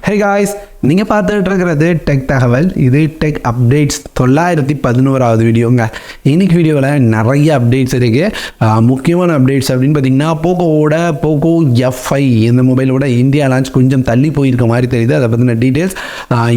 Hey guys, நீங்கள் பார்த்துட்டு இருக்கிறது டெக் தகவல். இது டெக் அப்டேட்ஸ் 911வது வீடியோங்க. இன்னைக்கு வீடியோவில் நிறைய அப்டேட்ஸ் இருக்குது. முக்கியமான அப்டேட்ஸ் அப்படின்னு பார்த்தீங்கன்னா போக்கோ F5 இந்த மொபைலோட இந்தியா லான்ச் கொஞ்சம் தள்ளி போயிருக்க மாதிரி தெரியுது. அதை பற்றின டீட்டெயில்ஸ்.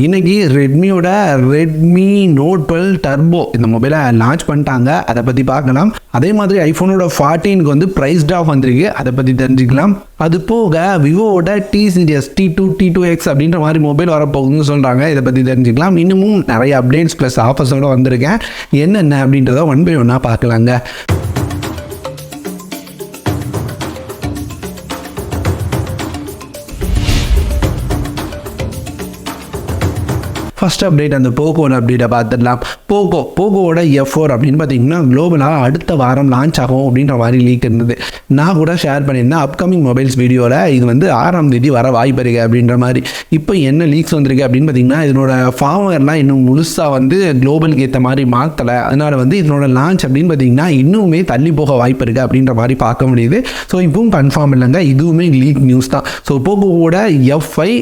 இன்றைக்கி ரெட்மி நோட் 12 டர்போ இந்த மொபைலை லான்ச் பண்ணிட்டாங்க. அதை பற்றி பார்க்கலாம். அதே மாதிரி ஐஃபோனோட 14க்கு வந்து ப்ரைஸ் ட்ராப் வந்திருக்கு. அதை பற்றி தெரிஞ்சுக்கலாம். அது போக விவோவோட T series T2X அப்படின்ற மாதிரி மொபைல் வரப்போகுதுன்னு சொல்கிறாங்க. இதை பற்றி தெரிஞ்சுக்கலாம். இன்னமும் நிறைய அப்டேட்ஸ் ப்ளஸ் ஆஃபர்ஸோடு வந்திருக்கேன். என்னென்ன அப்படின்றத ஒன் பை ஒன்னாக பார்க்கலாங்க. ஃபஸ்ட் அப்டேட் அந்த போக்கோட அப்டேட்டை பார்த்துடலாம். போக்கோவோட F4 அப்படின்னு பார்த்தீங்கன்னா குளோபலாக அடுத்த வாரம் லான்ச் ஆகும் அப்படின்ற மாதிரி லீக் இருந்தது. நான் கூட ஷேர் பண்ணியிருந்தேன் அப்கமிங் மொபைல்ஸ் வீடியோவில். இது வந்து 6ஆம் தேதி வர வாய்ப்பு இருக்குது அப்படின்ற மாதிரி. இப்போ என்ன லீக்ஸ் வந்திருக்கு அப்படின்னு பார்த்தீங்கன்னா இதனோட ஃபார்மர்லாம் இன்னும் முழுசாக வந்து குளோபலுக்கு ஏற்ற மாதிரி மாற்றலை. அதனால் வந்து இதனோட லான்ச் அப்படின்னு பார்த்தீங்கன்னா இன்னுமே தள்ளி போக வாய்ப்பு இருக்குது அப்படின்ற மாதிரி பார்க்க முடியுது. ஸோ இப்பவும் கன்ஃபார்ம் இல்லைங்க, இதுவுமே லீக் நியூஸ் தான். ஸோ போக்கோவோட F5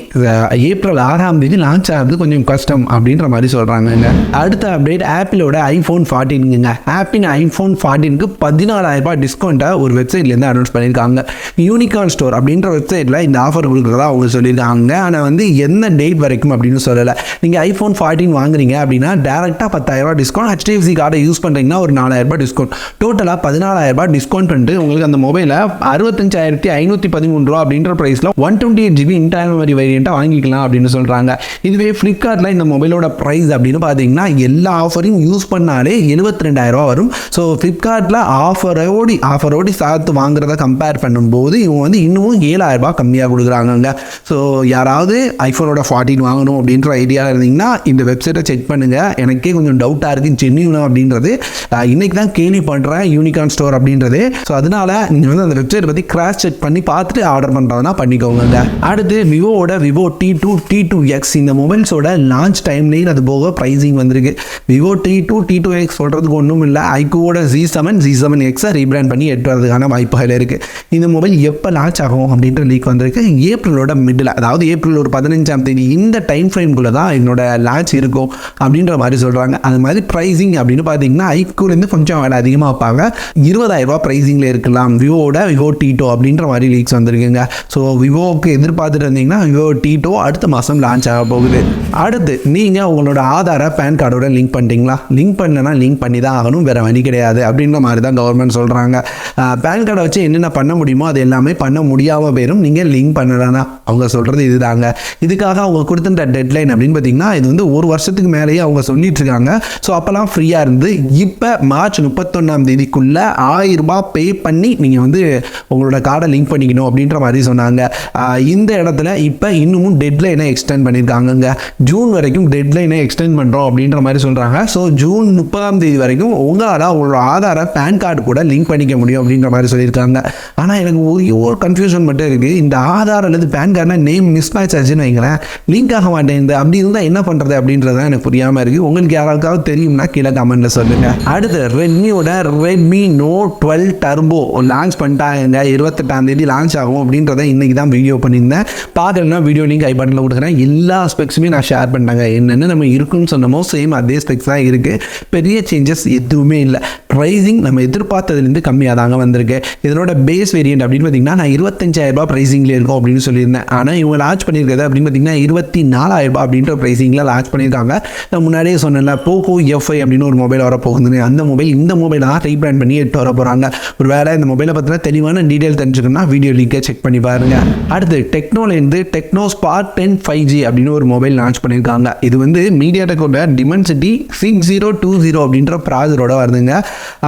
ஏப்ரல் 6ஆம் தேதி லான்ச் ஆகிறது கொஞ்சம் கஷ்டம் அப்படின்ற மாதிரி சொல்கிறாங்க. அடுத்த அப்டேட் ஆப்பிளோட iPhone 14ங்க. ஆப்பிள் iPhone 14க்கு 14,000 ரூபாய் டிஸ்கவுண்ட்டை ஒரு வெப்சைட்லேருந்து அனௌன்ஸ் பண்ணியிருக்காங்க. யூனிகார்ன் ஸ்டோர் அப்படின்ற வெப்சைட்டில் இந்த ஆஃபர் கொடுக்குறதா அவங்க சொல்லியிருக்காங்க. ஆனால் வந்து என்ன டேட் வரைக்கும் அப்படின்னு சொல்லலை. நீங்கள் iPhone 14 வாங்குறீங்க அப்படின்னா டேரெக்டாக 10,000 ரூபாய் டிஸ்கவுண்ட், HDFC கார்டை யூஸ் பண்ணுறீங்கன்னா ஒரு 4,000 ரூபாய் டிஸ்கவுண்ட், டோட்டலாக 14,000 ரூபாய் டிஸ்கவுண்ட் பண்ணிட்டு உங்களுக்கு அந்த மொபைலை 65,513 ரூபா அப்படின்ற ப்ரைஸில் 128GB இன்டர்னல் மெமரி வேரியண்ட்டாக வாங்கிக்கலாம் அப்படின்னு சொல்கிறாங்க. இதுவே ஃப்ளிப்கார்ட்டில் இந்த மொபைலோட ப்ரைஸ் அப்படின்னு பார்த்தீங்கன்னா எல்லா ஆஃபரையும் யூஸ் பண்ணாலே 72,000 ரூபா வரும். ஸோ ஃப்ளிப்கார்ட்டில் ஆஃபரோடி சாத்து வாங்குறத கம்பேர் பண்ணும்போது இவங்க வந்து இன்னமும் 7,000 ரூபாய் கம்மியாக கொடுக்குறாங்க. ஸோ யாராவது ஐஃபோனோட 14 வாங்கணும் அப்படின்ற ஐடியா இருந்தீங்கன்னா இந்த வெப்சைட்டை செக் பண்ணுங்கள். எனக்கே கொஞ்சம் டவுட்டாக இருக்குது ஜென்யூனா அப்படின்றது. இன்றைக்கி தான் கேள்வி பண்ணுறேன் யூனிகார்ன் ஸ்டோர் அப்படின்றது. ஸோ அதனால் நீங்கள் வந்து அந்த வெப்சைட்டை பற்றி கிராஸ் செக் பண்ணி பார்த்துட்டு ஆர்டர் பண்ணுறதுனா பண்ணிக்கோங்க. அடுத்து விவோ T2X இந்த மொபைல்ஸோட லான்ச் டைம்லேயும் அது போக ப்ரைஸிங் வந்திருக்கு. விவோ T2X சொல்கிறதுக்கு ஒன்றும் இல்லை. ஐக்கோட Z7Xை ரீபிராண்ட் பண்ணி எட்டுறதுக்கான வாய்ப்புகள் இருக்குது. இந்த மொபைல் எப்போ லான்ச் ஆகும் அப்படின்ற லீக் வந்திருக்கு. ஏப்ரலோட மிடில், அதாவது ஏப்ரல் ஒரு 15ஆம் தேதி இந்த டைம் ஃப்ரேம்குள்ளே தான் என்னோட லான்ச் இருக்கும் அப்படின்ற மாதிரி சொல்கிறாங்க. அது மாதிரி ப்ரைஸிங் அப்படின்னு பார்த்தீங்கன்னா ஐக்கோலேருந்து கொஞ்சம் வேலை அதிகமாக வைப்பாங்க. 20,000 ரூபா ப்ரைஸிங்கில் இருக்கலாம் விவோ T2 அப்படின்ற மாதிரி லீக்ஸ் வந்திருக்குங்க. ஸோ விவோவுக்கு எதிர்பார்த்துட்டு இருந்தீங்கன்னா விவோ T2 அடுத்த மாதம் லான்ச் ஆக போகுது. அடுத்து நீங்கள் உங்களோட ஆதாரை பேன் கார்டோட லிங்க் பண்ணிட்டீங்களா? லிங்க் பண்ணனா லிங்க் பண்ணி தான் ஆகணும், வேறு வழி கிடையாது அப்படின்ற மாதிரி தான் கவர்மெண்ட் சொல்கிறாங்க. பேன் கார்டை வச்சு என்னென்ன பண்ண முடியுமோ அது எல்லாமே பண்ண முடியாமல் போயிடும் நீங்கள் லிங்க் பண்ணலன்னா. அவங்க சொல்கிறது இதுதாங்க. இதுக்காக அவங்க கொடுத்துட்ட டெட்லைன் அப்படின்னு பார்த்தீங்கன்னா இது வந்து ஒரு வருஷத்துக்கு மேலேயே அவங்க சொல்லிட்டு இருக்காங்க. ஸோ அப்போல்லாம் ஃப்ரீயாக இருந்து இப்போ மார்ச் 31ஆம் தேதிக்குள்ளே 1000 ரூபாய் பே பண்ணி நீங்கள் வந்து உங்களோட கார்டை லிங்க் பண்ணிக்கணும் அப்படின்ற மாதிரி சொன்னாங்க. இந்த இடத்துல இப்போ இன்னமும் டெட்லைனை எக்ஸ்டெண்ட் பண்ணியிருக்காங்க. ஜூன் வரைக்கும் டெட்லைனை எக்ஸ்டெண்ட் பண்ணுறோம் அப்படின்ற மாதிரி சொல்கிறாங்க. ஸோ ஜூன் 30ஆம் தேதி வரைக்கும் உங்களால் உங்களோட ஆதாரை பேன் கார்டு கூட லிங்க் பண்ணிக்க முடியும் அப்படின்ற மாதிரி சொல்லியிருக்காங்க. ஆனால் எனக்கு ஒரு கன்ஃபியூஷன் மட்டும் இருக்குது. இந்த ஆதார் அல்லது பேன் கார்டுனா நேம் மிஸ் மேட்ச் ஆச்சுன்னு வைங்களேன், லிங்க் ஆக மாட்டேங்குது. அப்படி இருந்தால் என்ன பண்ணுறது அப்படின்றது எனக்கு புரியாமல் இருக்குது. உங்களுக்கு யாராவது தெரியும்னா கீழே கமெண்ட்டில் சொல்லுங்கள். அடுத்து ரெட்மி நோட் 12 டர்போ லான்ச் பண்ணிட்டாங்க. 28ஆம் தேதி லான்ச் ஆகும் அப்படின்றத இன்றைக்கி தான் வீடியோ பண்ணியிருந்தேன். பார்க்கலன்னா வீடியோ லிங்க் ஐ பட்டனில் கொடுக்குறேன். எல்லா ஸ்பெக்ஸுமே நான் ஷேர் பண்ணிட்டாங்க. என்னென்ன நம்ம இருக்குன்னு சொன்னமோ சேம் அதே ஸ்பெக்ஸ் தான் இருக்குது. பெரிய சேஞ்சஸ் எதுவுமே இல்லை. ப்ரைஸிங் நம்ம எதிர்பார்த்ததுலேருந்து கம்மியாக தாங்க வந்திருக்கு. இதனோட பேஸ் வேரியன்ட் அப்படின்னு பார்த்தீங்கன்னா நான் 25,000 ரூபாய் ப்ரைஸிங்கில் இருக்கும் அப்படின்னு சொல்லியிருந்தேன். ஆனால் இவங்க லான்ச் பண்ணியிருக்கிறது அப்படின்னு பார்த்தீங்கன்னா 24,000 ரூபாய் அப்படின்ற ப்ரைஸிங்கில் லான்ச் பண்ணியிருக்காங்க. நான் முன்னாடியே சொன்னேன்ல போக்கோ F5 அப்படின்னு ஒரு மொபைல் வரப்போகுதுன்னு. அந்த மொபைல் இந்த மொபைல் தான் ரீபிராண்ட் பண்ணி எட்டு வர போகிறாங்க. ஒரு வேலை இந்த மொபைலை பற்றின தெளிவான டீட்டெயில் தெரிஞ்சுக்கணும்னா வீடியோ லிங்கை செக் பண்ணி பாருங்கள். அடுத்து டெக்னோ ஸ்பார்க் 10 5G அப்படின்னு ஒரு மொபைல் லான்ச் பண்ணியிருக்காங்க. இது வந்து மீடியாடெக்கோட Dimensity 6020 அப்படின்ற ப்ராசரோட வருதுங்க.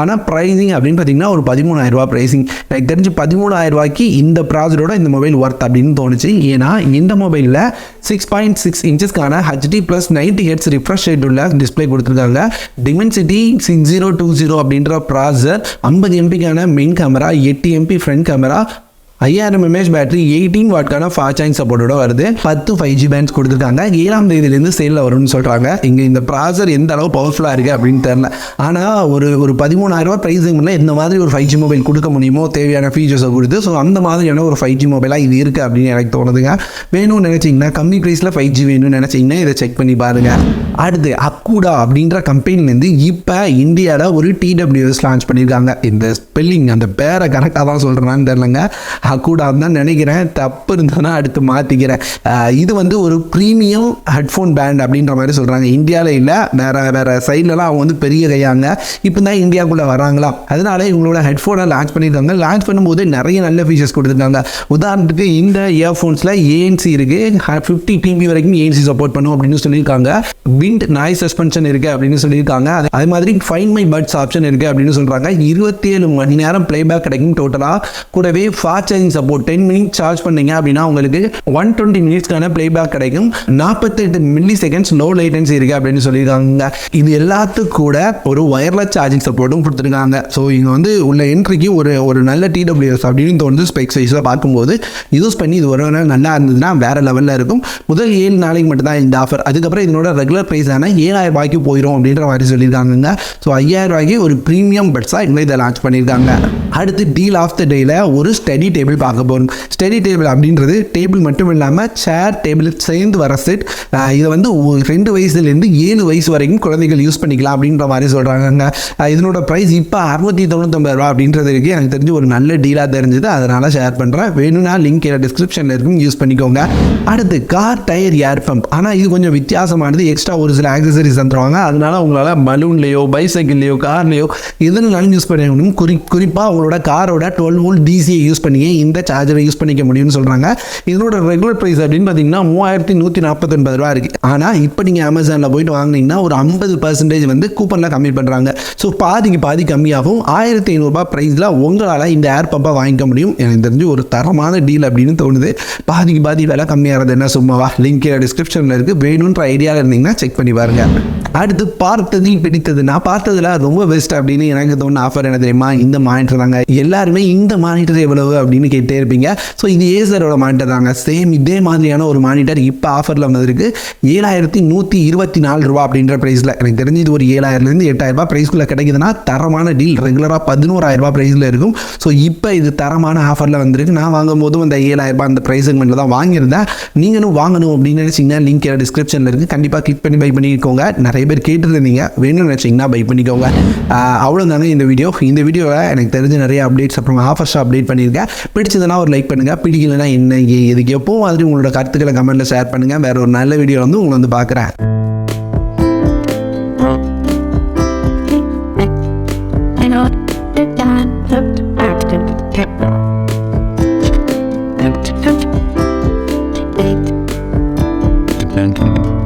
ஆனால் ப்ரைஸிங் அப்படின்னு பார்த்தீங்கன்னா ஒரு 13,000 ரூபாய் ப்ரைஸிங். எனக்கு தெரிஞ்சு 13,000 ரூபாய்க்கு இந்த ப்ராசரோட இந்த மொபைல் ஒர்த் அப்படின்னு தோணுச்சு. ஏன்னா இந்த மொபைலில் 6.6 இன்ச்சஸ்க்கான HD+ 90Hz ரிஃப்ரெஷ் ரேட் உள்ள டிஸ்பிளே கொடுத்துருக்காங்க. Dimensity 6020 அப்படின்ற processor 50 MP main camera, 8 MP front camera, 5000 mAh battery 18 வாட்கான ஃபாஸ்ட் சார்ஜிங் சப்போர்ட்டோட வருது. 10 5G பேண்ட்ஸ் கொடுத்துருக்காங்க. 7ஆம் தேதியிலேருந்து சேலில் வரும்னு சொல்கிறாங்க. இங்கே இந்த ப்ராசர் எந்த அளவு பவர்ஃபுல்லாக இருக்குது அப்படின்னு தெரியல. ஆனால் ஒரு 13,000 ப்ரைஸிங் பண்ணால் இந்த மாதிரி ஒரு 5G மொபைல் கொடுக்க முடியுமோ, தேவையான ஃபீச்சர்ஸை கொடுத்து. ஸோ அந்த மாதிரியான ஒரு 5G மொபைலாக இது இருக்குது அப்படின்னு எனக்கு தோணுதுங்க. வேணும்னு நினச்சிங்கன்னா, கம்மி ப்ரைஸில் 5G வேணும்னு நினச்சிங்கன்னா இதை செக் பண்ணி பாருங்கள். அடுத்து அக்கூடா அப்படின்ற கம்பெனிலேருந்து இப்போ இந்தியாவில் ஒரு TWS லான்ச் பண்ணியிருக்காங்க. இந்த ஸ்பெல்லிங் அந்த பேரை கரெக்டாக தான் சொல்கிறேன்னு தெரிலங்க. அக்கூடா தான் நினைக்கிறேன், தப்பு இருந்ததுன்னா அடுத்து மாற்றிக்கிறேன். இது வந்து ஒரு ப்ரீமியம் ஹெட்ஃபோன் பேண்ட் அப்படின்ற மாதிரி சொல்கிறாங்க. இந்தியாவில் இல்லை, வேறு சைட்லலாம் அவங்க வந்து பெரிய கையாங்க. இப்போ தான் இந்தியாவுக்குள்ளே வராங்களாம். அதனால இவங்களோட ஹெட்ஃபோனை லான்ச் பண்ணியிருக்காங்க. லான்ச் பண்ணும்போது நிறைய நல்ல ஃபீச்சர்ஸ் கொடுத்துருக்காங்க. உதாரணத்துக்கு இந்த இயர்ஃபோன்ஸில் ANC இருக்குது, 50 dB வரைக்கும் ANC சப்போர்ட் பண்ணும் அப்படின்னு சொல்லியிருக்காங்க. விண்ட் நாய்ஸ் சஸ்பென்ஷன் இருக்குது அப்படின்னு சொல்லியிருக்காங்க. அதே மாதிரி ஃபைண்ட் மை பட்ஸ் ஆப்ஷன் இருக்குது அப்படின்னு சொல்கிறாங்க. 27 மணி நேரம் பிளேபேக் கிடைக்கும் டோட்டலாக. கூடவே fast charging support 10 minutes charge பண்ணீங்க அப்படின்னா உங்களுக்கு 120 மினிட்ஸ்க்கான பிளேபேக் கிடைக்கும். 48 மில்லி செகண்ட்ஸ் லோ லேட்டன்சி இருக்குது அப்படின்னு சொல்லியிருக்காங்க. இது எல்லாத்துக்கும் கூட ஒரு வயர்லெஸ் சார்ஜிங் சப்போர்ட்டும் கொடுத்துருக்காங்க. ஸோ இங்கே வந்து உள்ள என்ட்ரிக்கு ஒரு நல்ல TWS அப்படின்னு தோணுது. ஸ்பெக்ஸ் வைஸில் பார்க்கும்போது யூஸ் பண்ணி இது ஒரு நல்லா இருந்ததுன்னா வேறு லெவலில் இருக்கும். முதல் 7 நாளைக்கு மட்டும்தான் இந்த ஆஃபர். அதுக்கப்புறம் இதனோட ரெகுலர் ப்ரைஸான 7,000 ரூபாய்க்கு போயிடும் அப்படின்ற மாதிரி சொல்லியிருக்காங்க. ஸோ 5,000 ரூபாய்க்கு ஒரு ப்ரீமியம் பட்ஸாக இவங்க இதை லான்ச் பண்ணியிருக்காங்க. அடுத்து டீல் ஆஃப் த டேயில் ஒரு ஸ்டடி டேபிள் பார்க்க போகிறோம். ஸ்டடி டேபிள் அப்படின்றது டேபிள் மட்டும் இல்லாமல் சேர் டேபிள் சேர்ந்து வர செட். இதை வந்து 2 வயசுலேருந்து 7 வயசு வரைக்கும் குழந்தைகள் யூஸ் பண்ணிக்கலாம் அப்படின்ற மாதிரி சொல்கிறாங்க. இதனோட ப்ரைஸ் இப்போ 699 ரூபா அப்படின்றது இருக்குது. எனக்கு தெரிஞ்சு ஒரு நல்ல டீலாக தெரிஞ்சது, அதனால் ஷேர் பண்ணுறேன். வேணும்னா லிங்க் டிஸ்கிரிப்ஷனில் இருக்கும், யூஸ் பண்ணிக்கோங்க. அடுத்து கார் டயர் ஏர் பம்ப். ஆனால் இது கொஞ்சம் வித்தியாசமானது. எக்ஸ்ட்ரா ஒரு சில ஆக்சசரிஸ் தந்துருவாங்க. அதனால உங்களால் பலூன்லேயோ பைசைக்கிள்லையோ கார்லேயோ எதுனாலும் யூஸ் பண்ண முடியும். குறிப்பாக உங்களோட காரோட 12 வோல்ட் டிசியை யூஸ் பண்ணி இந்த சார்ஜரை யூஸ் பண்ணிக்க முடியும்னு சொல்கிறாங்க. இதனோட ரெகுலர் ப்ரைஸ் அப்படின்னு பார்த்தீங்கன்னா 3149 ரூபா இருக்குது. ஆனால் இப்போ நீங்கள் அமேசானில் போயிட்டு வாங்கினீங்கன்னா ஒரு 50% வந்து கூப்பனில் கம்மி பண்ணுறாங்க. ஸோ பாதி கம்மியாகும். 1500 ரூபா ப்ரைஸில் உங்களால் இந்த ஏர் பம்பை வாங்கிக்க முடியும். எனக்கு தெரிஞ்சு ஒரு தரமான டீல் அப்படின்னு தோணுது. பாதி விலை கம்மியாகிறது என்ன சும்மாவா? லிங்க் டிஸ்கிரிப்ஷனில் இருக்குது. வேணுன்ற ஐடியாவில் இருந்தீங்கன்னா செக் பண்ணி பாருங்கள். அடுத்து பார்த்ததில் பிடித்தது. நான் பார்த்ததில் ரொம்ப பெஸ்ட் அப்படின்னு எனக்கு தோணுன ஆஃபர் என்ன தெரியுமா? இந்த மானிட்டர் தாங்க. எல்லாருமே இந்த மானிட்டர் எவ்வளவு அப்படின்னு கேட்டே இருப்பீங்க. ஸோ இது ஏசரோட மானிட்டர் தாங்க. சேம் இதே மாதிரியான ஒரு மானிட்டர் இப்போ ஆஃபரில் வந்திருக்கு. 7,124 ரூபா அப்படின்ற ப்ரைஸில். எனக்கு தெரிஞ்சு இது ஒரு 7,000லேருந்து 8,000 ரூபா ப்ரைஸ்க்குள்ளே கிடைக்குதுன்னா தரமான டீல். ரெகுலராக 11,000 ரூபா ப்ரைஸில் இருக்கும். ஸோ இப்போ இது தரமான ஆஃபரில் வந்திருக்கு. நான் வாங்கும் போதும் அந்த 7,000 ரூபா அந்த ப்ரைஸ் செக்மெண்ட்டில் தான் வாங்கியிருந்தேன். நீங்களும் வாங்கணும் அப்படின்னு நினச்சிங்கன்னா லிங்க் டிஸ்கிரிப்ஷனில் இருக்குது. கண்டிப்பாக கிளிக் பண்ணி பை பண்ணிக்கோங்க. நிறைய பேர் கேட்டுருந்தீங்க, வேணும்னு நினச்சிங்கன்னா பை பண்ணிக்கோங்க. அவ்வளோதாங்க இந்த வீடியோவில் எனக்கு தெரிஞ்ச நிறைய அப்டேட்ஸ் அப்புறம் ஆஃபர்ஸாக அப்டேட் பண்ணியிருக்கேன். பிடிச்சதுன்னா ஒரு லைக் பண்ணுங்கள். பிடிக்கலன்னா என்ன இதுக்கு எப்போ மாதிரி உங்களோட கருத்துக்களை கமெண்ட்டில் ஷேர் பண்ணுங்கள். வேறு ஒரு நல்ல வீடியோ வந்து உங்களை வந்து பார்க்குறேன். Techno.